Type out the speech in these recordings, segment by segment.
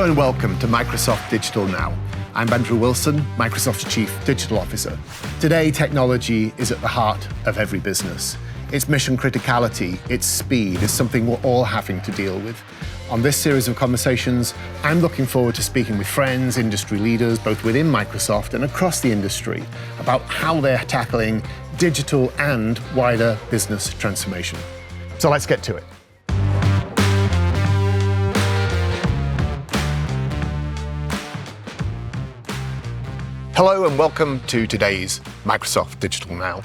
Hello and welcome to Microsoft Digital Now. I'm Andrew Wilson, Microsoft's Chief Digital Officer. Today, technology is at the heart of every business. Its mission criticality, its speed is something we're all having to deal with. On this series of conversations, I'm looking forward to speaking with friends, industry leaders, both within Microsoft and across the industry, about how they're tackling digital and wider business transformation. So let's get to it. Hello and welcome to today's Microsoft Digital Now.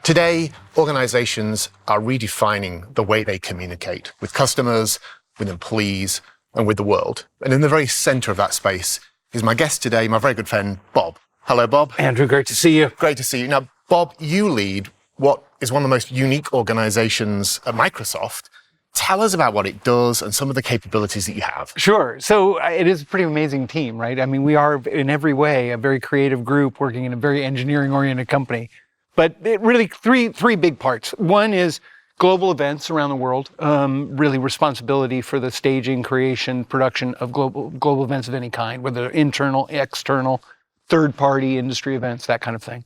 Today, organizations are redefining the way they communicate with customers, with employees, and with the world. And in the very center of that space is my guest today, my very good friend, Bob. Hello, Bob. Andrew, great to see you. Great to see you. Now, Bob, you lead what is one of the most unique organizations at Microsoft. Tell us about what it does and some of the capabilities that you have. Sure. So it is a pretty amazing team, right? I mean, we are in every way a very creative group working in a very engineering-oriented company. But it really three big parts. One is global events around the world, really responsibility for the staging, creation, production of global events of any kind, whether they're internal, external, third-party industry events, that kind of thing.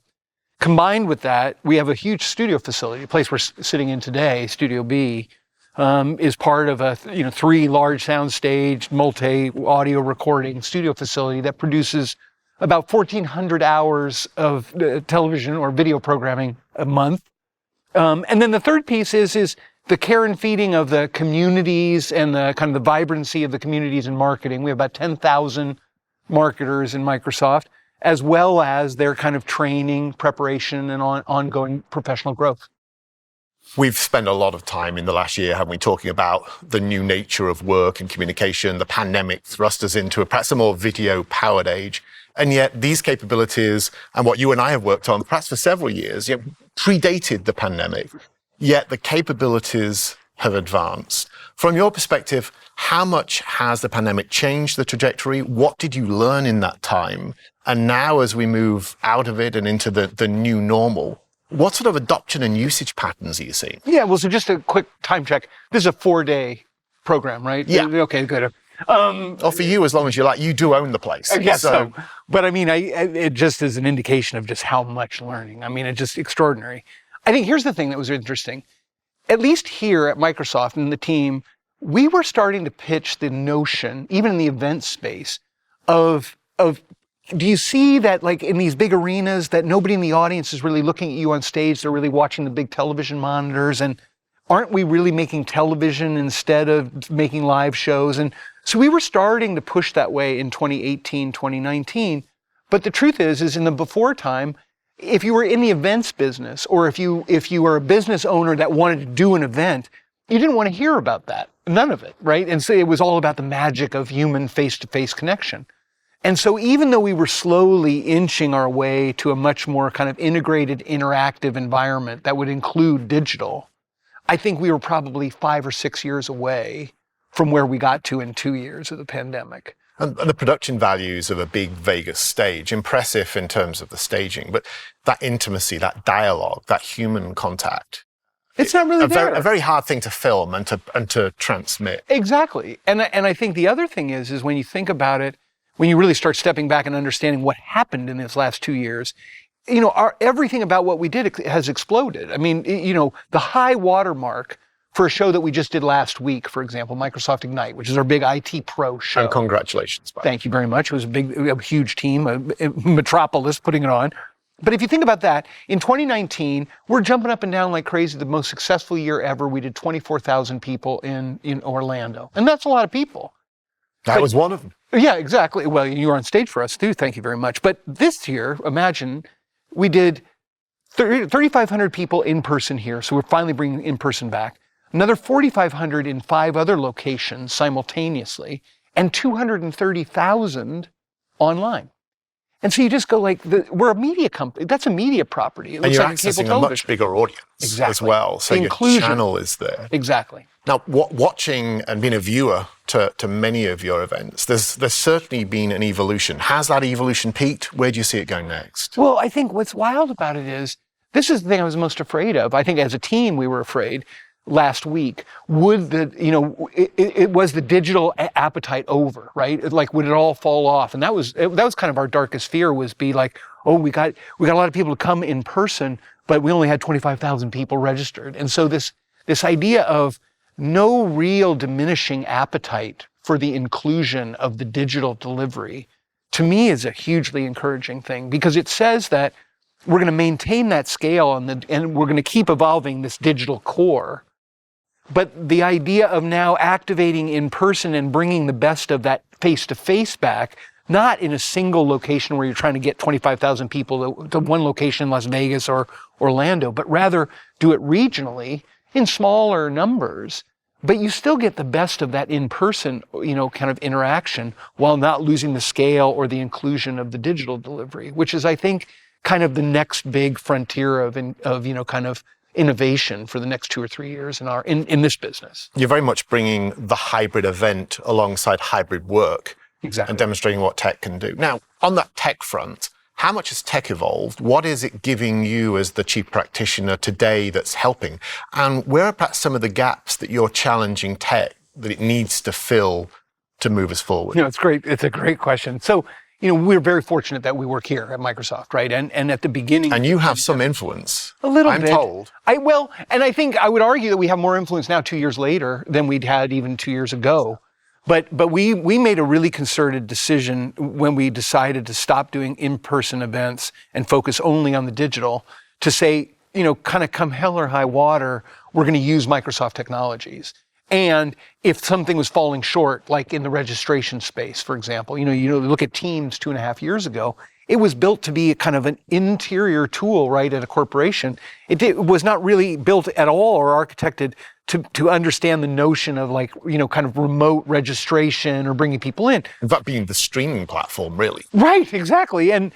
Combined with that, we have a huge studio facility, the place we're sitting in today, Studio B, is part of a 3 large soundstage, multi-audio recording studio facility that produces about 1,400 hours of television or video programming a month. And then the third piece is the care and feeding of the communities and the kind of the vibrancy of the communities in marketing. We have about 10,000 marketers in Microsoft, as well as their kind of training, preparation, and ongoing professional growth. We've spent a lot of time in the last year, haven't we, talking about the new nature of work and communication. The pandemic thrust us into perhaps a more video-powered age. And yet these capabilities and what you and I have worked on, perhaps for several years, predated the pandemic. Yet the capabilities have advanced. From your perspective, how much has the pandemic changed the trajectory? What did you learn in that time? And now as we move out of it and into the new normal, what sort of adoption and usage patterns are you seeing? Yeah, well, so just a quick time check. This is a 4-day program, right? Yeah. Okay, good. For you, as long as you like, you do own the place. I guess so. But I mean, it just is an indication of just how much learning. I mean, it's just extraordinary. I think here's the thing that was interesting. At least here at Microsoft and the team, we were starting to pitch the notion, even in the event space, of do you see that, like, in these big arenas, that nobody in the audience is really looking at you on stage? They're really watching the big television monitors. And aren't we really making television instead of making live shows? And so we were starting to push that way in 2018, 2019. But the truth is in the before time, if you were in the events business, or if you were a business owner that wanted to do an event, you didn't want to hear about that. None of it, right? And so it was all about the magic of human face-to-face connection. And so even though we were slowly inching our way to a much more kind of integrated, interactive environment that would include digital, I think we were probably 5 or 6 years away from where we got to in 2 years of the pandemic. And the production values of a big Vegas stage, impressive in terms of the staging, but that intimacy, that dialogue, that human contact, it's not really there. A very hard thing to film and to transmit. Exactly. And I think the other thing is when you think about it, when you really start stepping back and understanding what happened in this last 2 years, everything about what we did has exploded. I mean, the high watermark for a show that we just did last week, for example, Microsoft Ignite, which is our big IT pro show. And congratulations. Thank you very much. It was a huge team, a metropolis putting it on. But if you think about that, in 2019, we're jumping up and down like crazy. The most successful year ever. We did 24,000 people in Orlando. And that's a lot of people. That was one of them. Yeah, exactly. Well, you were on stage for us too. Thank you very much. But this year, imagine, we did 3,500 people in person here. So we're finally bringing in person back. Another 4,500 in 5 other locations simultaneously, and 230,000 online. And so you just go like, we're a media company. That's a media property. It and you're like accessing a much bigger audience as well. So Inclusion. Your channel is there. Exactly. Now, watching and being a viewer to many of your events, there's certainly been an evolution. Has that evolution peaked? Where do you see it going next? Well, I think what's wild about it is, this is the thing I was most afraid of. I think as a team, we were afraid. last week, would it was the digital appetite over, right? Like, would it all fall off? And that was kind of our darkest fear, was be like, oh, we got a lot of people to come in person, but we only had 25,000 people registered. And so this idea of no real diminishing appetite for the inclusion of the digital delivery, to me, is a hugely encouraging thing, because it says that we're going to maintain that scale and we're going to keep evolving this digital core. But the idea of now activating in person and bringing the best of that face-to-face back, not in a single location where you're trying to get 25,000 people to one location in Las Vegas or Orlando, but rather do it regionally in smaller numbers. But you still get the best of that in-person, kind of interaction, while not losing the scale or the inclusion of the digital delivery, which is, I think, kind of the next big frontier of kind of innovation for the next 2 or 3 years in this business. You're very much bringing the hybrid event alongside hybrid work. Exactly. And demonstrating what tech can do. Now, on that tech front, how much has tech evolved? What is it giving you as the chief practitioner today that's helping? And where are perhaps some of the gaps that you're challenging tech that it needs to fill to move us forward? It's great. It's a great question. So, we're very fortunate that we work here at Microsoft, right? And at the beginning... And you have some influence. A little bit. I'm told. And I think I would argue that we have more influence now 2 years later than we'd had even 2 years ago. But we made a really concerted decision when we decided to stop doing in-person events and focus only on the digital, to say, kind of come hell or high water, we're going to use Microsoft technologies. And if something was falling short, like in the registration space, for example, look at Teams 2.5 years ago, it was built to be a kind of an interior tool, right, at a corporation. It was not really built at all or architected to understand the notion of, like, kind of remote registration or bringing people in. In fact, being the streaming platform, really. Right, exactly. And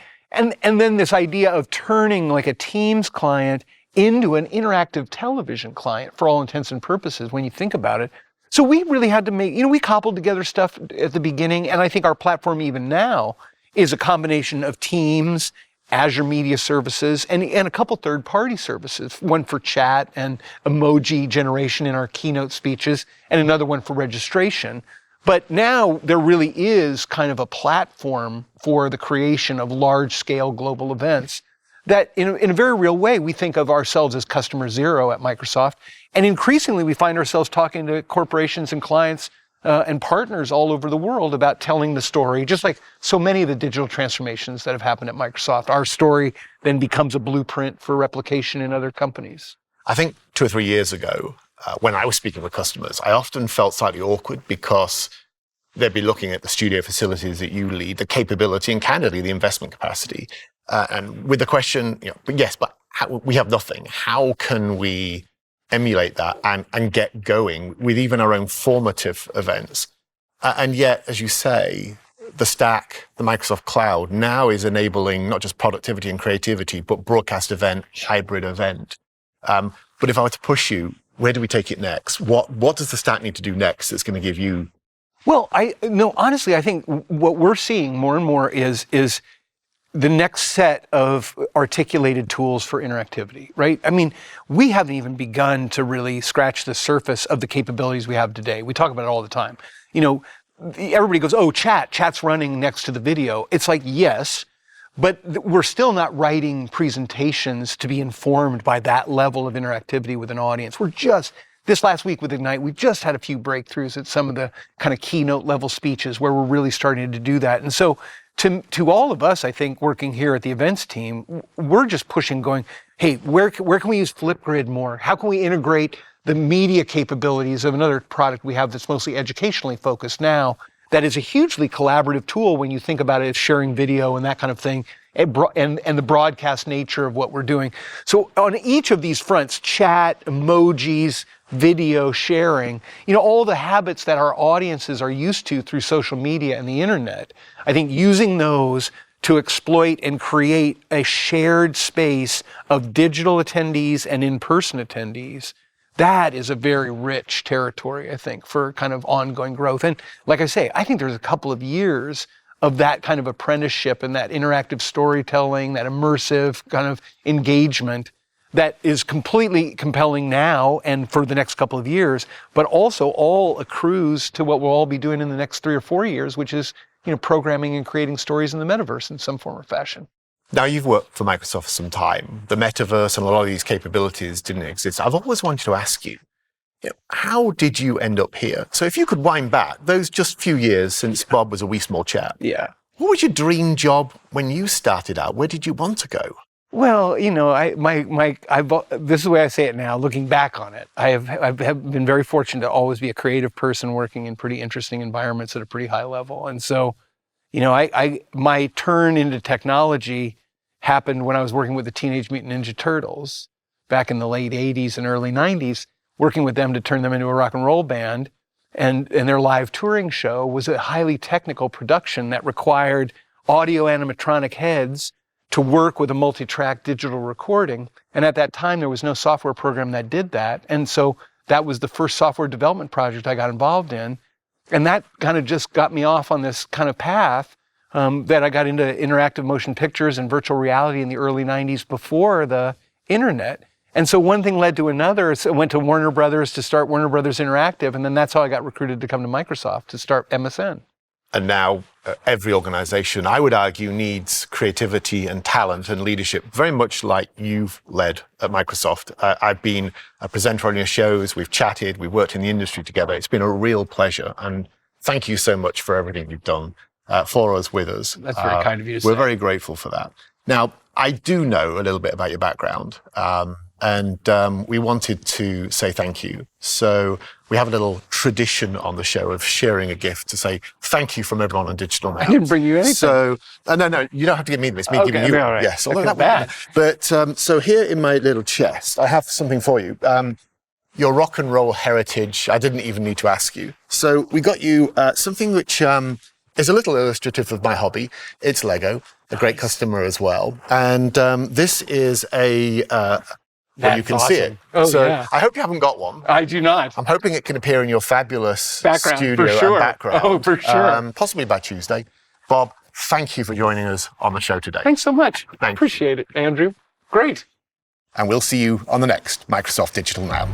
then this idea of turning like a Teams client into an interactive television client for all intents and purposes when you think about it. So we really had to make, we cobbled together stuff at the beginning, and I think our platform even now is a combination of Teams, Azure Media Services, and a couple third-party services, one for chat and emoji generation in our keynote speeches, and another one for registration. But now there really is kind of a platform for the creation of large-scale global events that in a very real way, we think of ourselves as customer zero at Microsoft. And increasingly, we find ourselves talking to corporations and clients and partners all over the world about telling the story, just like so many of the digital transformations that have happened at Microsoft. Our story then becomes a blueprint for replication in other companies. I think 2 or 3 years ago, when I was speaking with customers, I often felt slightly awkward because they'd be looking at the studio facilities that you lead, the capability and candidly the investment capacity. And with the question, but we have nothing. How can we emulate that and get going with even our own formative events? And yet, as you say, the stack, the Microsoft Cloud, now is enabling not just productivity and creativity, but broadcast event, hybrid event. But if I were to push you, where do we take it next? What does the stack need to do next that's going to give you? Well, honestly, I think what we're seeing more and more is the next set of articulated tools for interactivity, right? I mean, we haven't even begun to really scratch the surface of the capabilities we have today. We talk about it all the time. Everybody goes, oh, chat's running next to the video. It's like, yes, but we're still not writing presentations to be informed by that level of interactivity with an audience. This last week with Ignite, we just had a few breakthroughs at some of the kind of keynote level speeches where we're really starting to do that. And so to all of us, I think, working here at the events team, we're just pushing, going, hey, where can we use Flipgrid more? How can we integrate the media capabilities of another product we have that's mostly educationally focused now, that is a hugely collaborative tool when you think about it as sharing video and that kind of thing, and the broadcast nature of what we're doing. So on each of these fronts, chat, emojis, video sharing, all the habits that our audiences are used to through social media and the internet, I think using those to exploit and create a shared space of digital attendees and in-person attendees, that is a very rich territory, I think, for kind of ongoing growth. And like I say, I think there's a couple of years of that kind of apprenticeship and that interactive storytelling, that immersive kind of engagement that is completely compelling now and for the next couple of years, but also all accrues to what we'll all be doing in the next 3 or 4 years, which is, programming and creating stories in the metaverse in some form or fashion. Now, you've worked for Microsoft for some time. The metaverse and a lot of these capabilities didn't exist. I've always wanted to ask you, how did you end up here? So if you could wind back those just few years since Bob was a wee small chap, what was your dream job when you started out? Where did you want to go? Well, this is the way I say it now, looking back on it. I've been very fortunate to always be a creative person working in pretty interesting environments at a pretty high level. And so, my turn into technology happened when I was working with the Teenage Mutant Ninja Turtles back in the late 80s and early 90s, working with them to turn them into a rock and roll band. And their live touring show was a highly technical production that required audio animatronic heads to work with a multi-track digital recording. And at that time, there was no software program that did that. And so that was the first software development project I got involved in. And that kind of just got me off on this kind of path that I got into interactive motion pictures and virtual reality in the early 90s before the internet. And so one thing led to another. So I went to Warner Brothers to start Warner Brothers Interactive. And then that's how I got recruited to come to Microsoft to start MSN. And now every organization, I would argue, needs creativity and talent and leadership, very much like you've led at Microsoft. I've been a presenter on your shows. We've chatted. We've worked in the industry together. It's been a real pleasure. And thank you so much for everything you've done for us, with us. That's very kind of you to say. We're very grateful for that. Now, I do know a little bit about your background. And we wanted to say thank you. So we have a little tradition on the show of sharing a gift to say thank you from everyone on Digital Now. I didn't bring you anything. So, no, you don't have to give me this. Me giving you. Right. Yes, although that bad. But so here in my little chest, I have something for you. Your rock and roll heritage, I didn't even need to ask you. So we got you something which is a little illustrative of my hobby. It's Lego, a great customer as well. And this is well, you can see it. Oh, so yeah. I hope you haven't got one. I do not. I'm hoping it can appear in your fabulous background, studio for sure. and background. Oh, for sure. Possibly by Tuesday. Bob, thank you for joining us on the show today. Thanks so much. Thank you. Appreciate it, Andrew. Great. And we'll see you on the next Microsoft Digital Now.